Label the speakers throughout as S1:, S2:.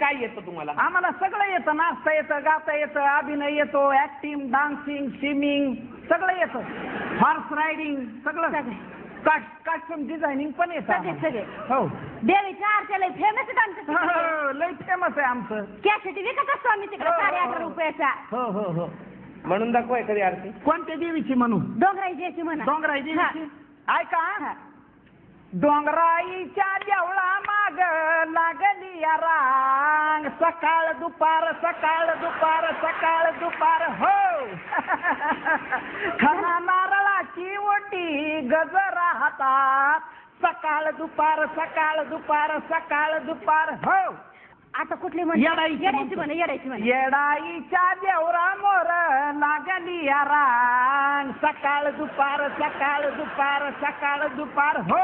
S1: काय येतं तुम्हाला?
S2: आम्हाला सगळं येतं. नाचता येतं, गाता येतं, अभिनय येतो, ऍक्टिंग, डान्सिंग, स्विमिंग सगळं येतं. हॉर्स रायडिंग सगळं. कॉस्ट्युम डिझायनिंग पण येतं
S3: सगळे.
S2: हो.
S3: देवीच्या आरत्याला फेमस आहे आमचं.
S2: लय फेमस आहे आमचं.
S3: कॅसेट विकत असतो आम्ही तिकडे 18.5 रुपयाचा.
S2: हो हो हो.
S1: म्हणून दाखवा एखादी आरती.
S2: कोणत्या देवीची म्हणू?
S3: डोंगराई देवीची म्हणा.
S2: डोंगराई देवीची. ऐका. डोंगराईच्या देवळा माग लागली या रांग, सकाळ दुपार सकाळ दुपार सकाळ दुपार हो. खना नारळाची ओटी गजरा हातात, सकाळ दुपार सकाळ दुपार सकाळ दुपार हो.
S3: आता कुठली म्हण? येडायची म्हण.
S2: येडाईच्या देवळा मोर लागली या रांग, सकाळ दुपार सकाळ दुपार सकाळ दुपार हो.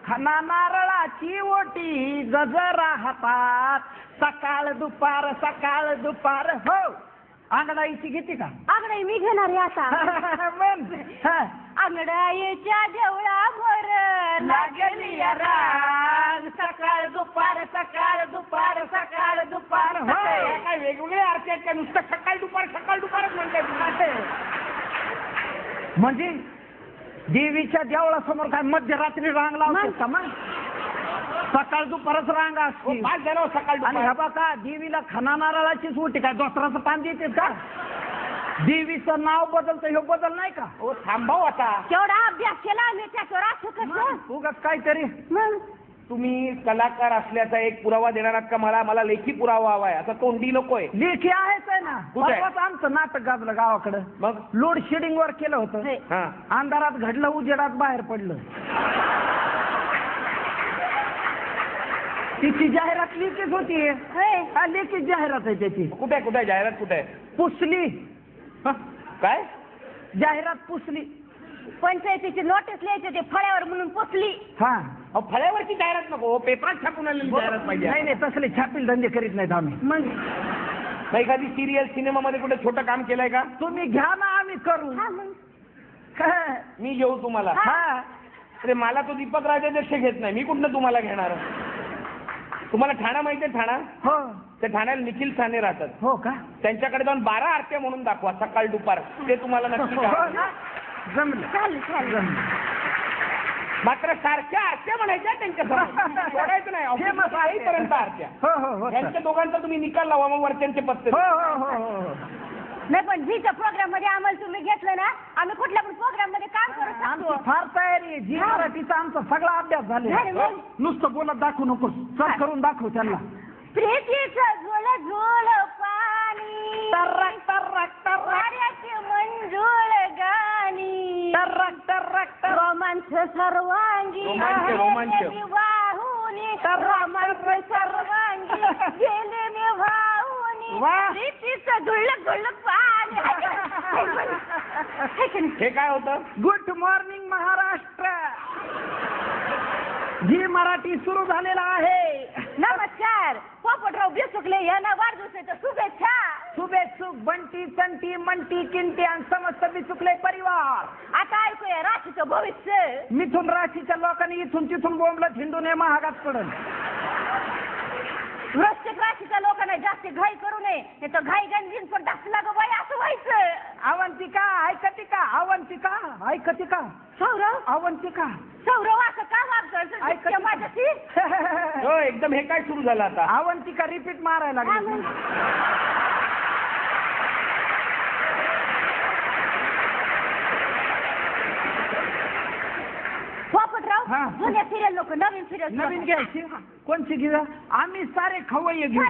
S2: खना नारळाची ओटी गजरा हातात, सकाळ दुपार सकाळ दुपार हो. आंगडाईची घेते का?
S3: आंगडाई मी घेणार आहे आता. आंगडाईच्या देवळावर
S2: लागली या रांग, सकाळ दुपार सकाळ दुपार सकाळ दुपार हो.
S1: काय वेगवेगळे आरती आहेत का? नुसतं सकाळ दुपारच म्हणतात.
S2: म्हणजे देवीच्या देवळासमोर काय मध्यरात्री रांग लावते का? मग सकाळ दुपारच रांग असते.
S1: सकाळ
S2: आणि हा बघा, देवीला खना नारळाचीच ओटी काय दोसराचं पान देते का? देवीचं नाव बदलतं, हे बदल नाही का?
S1: हो थांबाव आता.
S3: केवढा अभ्यास केला आम्ही त्याच्यावर असं कसं?
S2: उगाच काहीतरी.
S3: मग
S1: तुम्ही कलाकार असल्याचा एक पुरावा देणार आहात का मला? मला लेखी पुरावा हवाय. आता तोंडी नकोय.
S2: लेखी आहेच आहे ना.
S1: कुठे?
S2: परवाच आमचं नाटक गाजलं गावाकडं.
S1: मग
S2: लोड शेडिंग वर केलं होतं.
S1: हा.
S2: अंधारात घडलं, उजेडात बाहेर पडलं. तिची जाहिरात लेखीच होती. हा लेखीच जाहिरात आहे त्याची.
S1: कुठे आहे जाहिरात? कुठे आहे?
S2: पुसली.
S1: काय
S2: जाहिरात पुसली?
S3: पंचायतीची नोटीस लिहायची होती फळ्यावर म्हणून पुसली.
S2: हा.
S1: फळ्यावरची जाहिरात नको, पेपरात छापून आलेली जाहिरात पाहिजे.
S2: नाही नाही, तसले छापील धंदे करीत नाहीत आम्ही.
S1: मग एखादी सिरियल सिनेमामध्ये कुठे छोटं काम केलंय का?
S2: तुम्ही घ्या ना, आम्ही करू.
S1: मी घेऊ तुम्हाला?
S2: हा.
S1: अरे मला तो दीपक राजाध्यक्ष घेत नाही, मी कुठनं तुम्हाला घेणार? तुम्हाला ठाणा माहिती आहे? ठाणा.
S2: हो.
S1: त्या ठाण्याला निखिल साने राहतात.
S2: हो का?
S1: त्यांच्याकडे जाऊन 12 आरत्या म्हणून दाखवा सकाळ दुपार, ते तुम्हाला नक्की
S2: जमलं.
S1: मात्र सारख्या आरत्या म्हणायच्या त्यांच्यासमोर, सोडायचं नाही.
S2: फेमस
S1: पर्यंत आरत्या.
S2: हो हो हो.
S1: त्यांच्या दोघांचा तुम्ही निकाल लावा, मग वरच्यांचे पत्ते.
S2: हो हो हो हो.
S3: नाही पण जीच्या प्रोग्राम मध्ये आम्हाला तुम्ही घेतलं ना, आम्ही कुठल्या पण प्रोग्राम मध्ये काम करू
S2: आमची
S3: शकतो.
S2: फार तयारी आहे. जी मराठीचा आमचा सगळा अभ्यास झाला. नुसतं बोलत दाखवू नको, सर करून दाखव त्यांना.
S3: प्रीतीचं झुल झुल पाणी,
S2: टर्रक टर्रक टर्रक,
S3: वाऱ्याची मंजूळ गाणी,
S2: टर्रक टर्रक टर्रक,
S3: रोमांच सर्वांगी,
S1: रोमांच.
S3: वाहुनी, रोमांच सर्वांगी गेले निभावूनी, प्रीतीचं झुळक झुळक पाणी.
S1: हे काय होतं?
S2: Good morning Maharashtra. जी मराठी सुरू झालेला आहे.
S3: नमस्कार. पोपटराव बिचुकले यांना वाढदिवसाच्या शुभेच्छा.
S2: शुभेच्छुक बंटी चंटी मंटी किंटी आणि समस्त बिचुकले परिवार.
S3: आता ऐकूया राशीचं भविष्य.
S2: मिथुन राशीच्या लोकांनी इथून तिथून बोंबलं हिंदू नये, महागात पडल.
S3: वृश्चिक राशीच्या लोकांना जास्त घाई करू नये, नाही तर घाई गंजीन पण ढासला ग बाई असं व्हायचं.
S2: अवंतिका ऐकतिका, अवंतिका ऐकतिका,
S3: सौरव
S2: अवंतिका,
S3: सौरव असं का वागतोय माझ्याशी?
S1: हो एकदम. हे काय सुरू झालं आता?
S2: अवंतिका रिपीट मारायला लागली.
S3: पोपटराव जुन्या सिरियल नको नवीन सिरियल
S2: नवीन घ्यायची. कोणची घेऊया? आम्ही सारे खवय्ये घेऊ.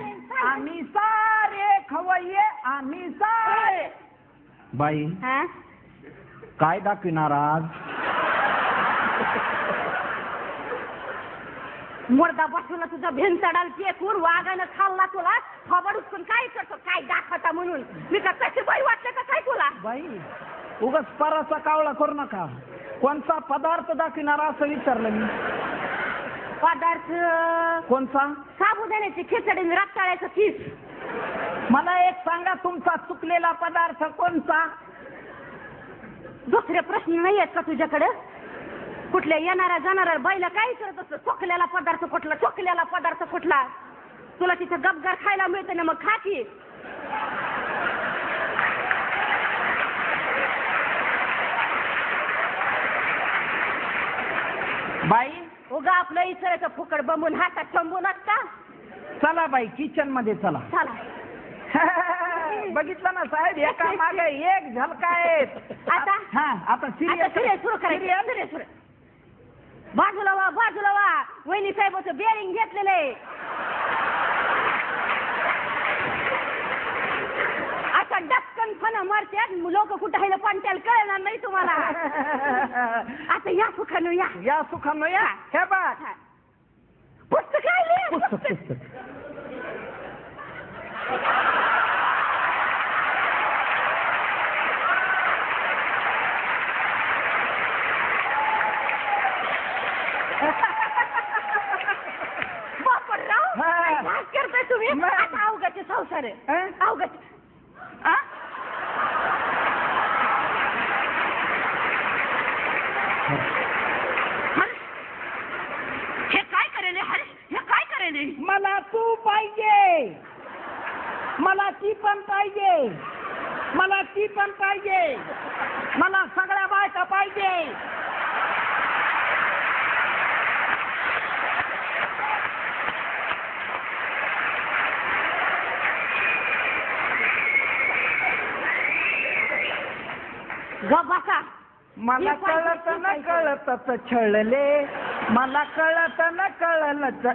S2: आम्ही सारे खवय्ये, आम्ही सारे. बाई काय दाखविणार आज?
S3: मुर्दा बसवला तुझा भेन चढाल फेकून, वाघानं खाल्ला तुला, थोबड उचकून काय करतो, काय दाखवता म्हणून. मी का कशी बाई वाटलं का काय तुला?
S2: बाई उगाच पराचा कावळा करू नका. कोणता पदार्थ दाखविणार असं विचारलं मी.
S3: पदार्थ
S2: कोणता?
S3: साबुदाण्याची खिचडी, रताळ्याचं किस.
S2: मला एक सांगा, तुमचा चुकलेला पदार्थ कोणता?
S3: दुसरे प्रश्न नाही आहेत का तुझ्याकडे? कुठल्या येणाऱ्या जाणाऱ्या बाईला काय करत असतं? चोकलेला पदार्थ कुठला, चोकलेला पदार्थ कुठला? तुला तिथं गपगार खायला मिळतं ना, मग खा की.
S2: बाई
S3: उगा आपलं इचरायचं फुकट बंबून हातात थांबू नसता.
S2: चला बाई किचन मध्ये चला.
S3: चला.
S2: बघितलं ना साहेब, एका मागे एक झलका आहेत.
S3: आता
S2: आता
S3: सिरियल सुरू करायचं. सिरियल सुरू. बाजूला वा वहिनी साहेबाचं बेरिंग घेतलेलं आहे. आता डक्कन फणा मारतात लोक, कुठं आहे पाणत्याला कळणार नाही तुम्हाला. आता या सुखानं या
S2: सुखानं या. हे बघ
S3: पुस्तक
S2: पुस्तक
S3: बापराव काय करताय तुम्ही. आता अवघाचे संसार आहे. अवघाचे हे काय करेल हरीश, हे काय करेल.
S2: मला तू पाहिजे, मला ती पण पाहिजे, मला ती पण पाहिजे, मला सगळ्या बायका पाहिजे.
S3: बसा.
S2: मला कळत न कळतच छळले, मला कळत न कळलच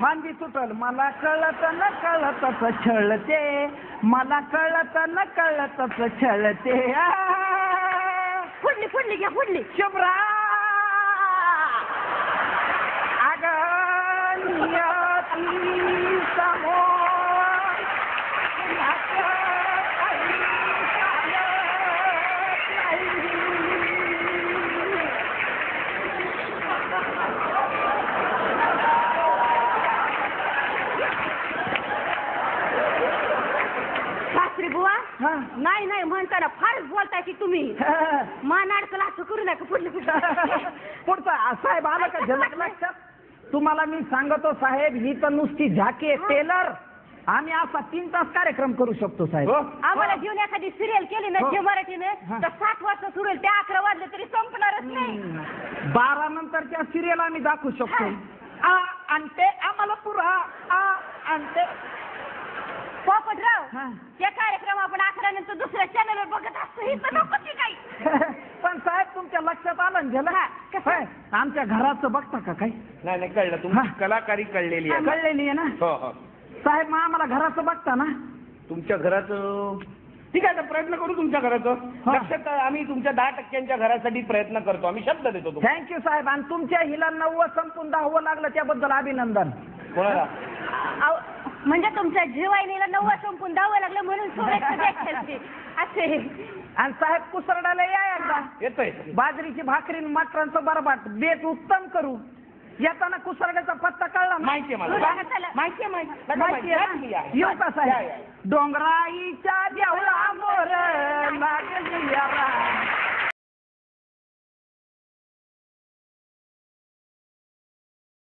S2: फांदी तुटल. मला कळत न कळतच छळते, मला कळत न कळतच छळते.
S3: फुडली घ्या फुडली.
S2: शुभ्रा अगं नियती समोर
S3: बुवा नाही म्हणताना फारच बोलताय की तुम्ही. मानाडकला असं करू नका.
S2: पुढचा साहेब आलं का झलक लक्षात. तुम्हाला मी सांगतो साहेब, ही तर नुसती झाकी टेलर. आम्ही असा 3 तास कार्यक्रम करू शकतो साहेब.
S3: आम्हाला घेऊन एखादी सिरियल केली ना जे मराठीने तर 7 वाजता सुरू होईल, ते 11 वाजले तरी संपणारच नाही.
S2: 12 नंतरच्या सिरियल आम्ही दाखवू शकतो. आणते आम्हाला पुरा आणते.
S3: पोपटराव ते कार्यक्रम आपण 11 नंतर दुसऱ्या चॅनलवर बघत असतो. ही तर नको ती काही.
S2: पण साहेब तुमच्या लक्षात आलं ना आमच्या घराचं बघता का काही.
S1: नाही कळलं. तुमची कलाकारी कळलेली आहे.
S2: कळलेली आहे ना.
S1: हो
S2: साहेब मग आम्हाला घराचं बघता ना.
S1: तुमच्या घराचं ठीक आहे, प्रयत्न करू तुमच्या घराचं. लक्षात आम्ही तुमच्या 10% घरासाठी प्रयत्न करतो. आम्ही शब्द देतो.
S2: थँक्यू साहेब. आणि तुमच्या हिला 9 संपून 10 लागलं त्याबद्दल अभिनंदन.
S1: कोणाला.
S3: म्हणजे तुमच्या जीवाईनीला 9 संपून 10 लागलं म्हणून असे.
S2: आणि साहेब कुसरडाला या एकदा.
S1: येतोय.
S2: बाजरीची भाकरी मटरांचं बरबाट बेत उत्तम करू. येताना कुसरड्याचा पत्ता कळला.
S1: माहिती आहे मला. माहिती आहे.
S2: येऊ का साहेब. डोंगराईच्या देवळा मोर लागली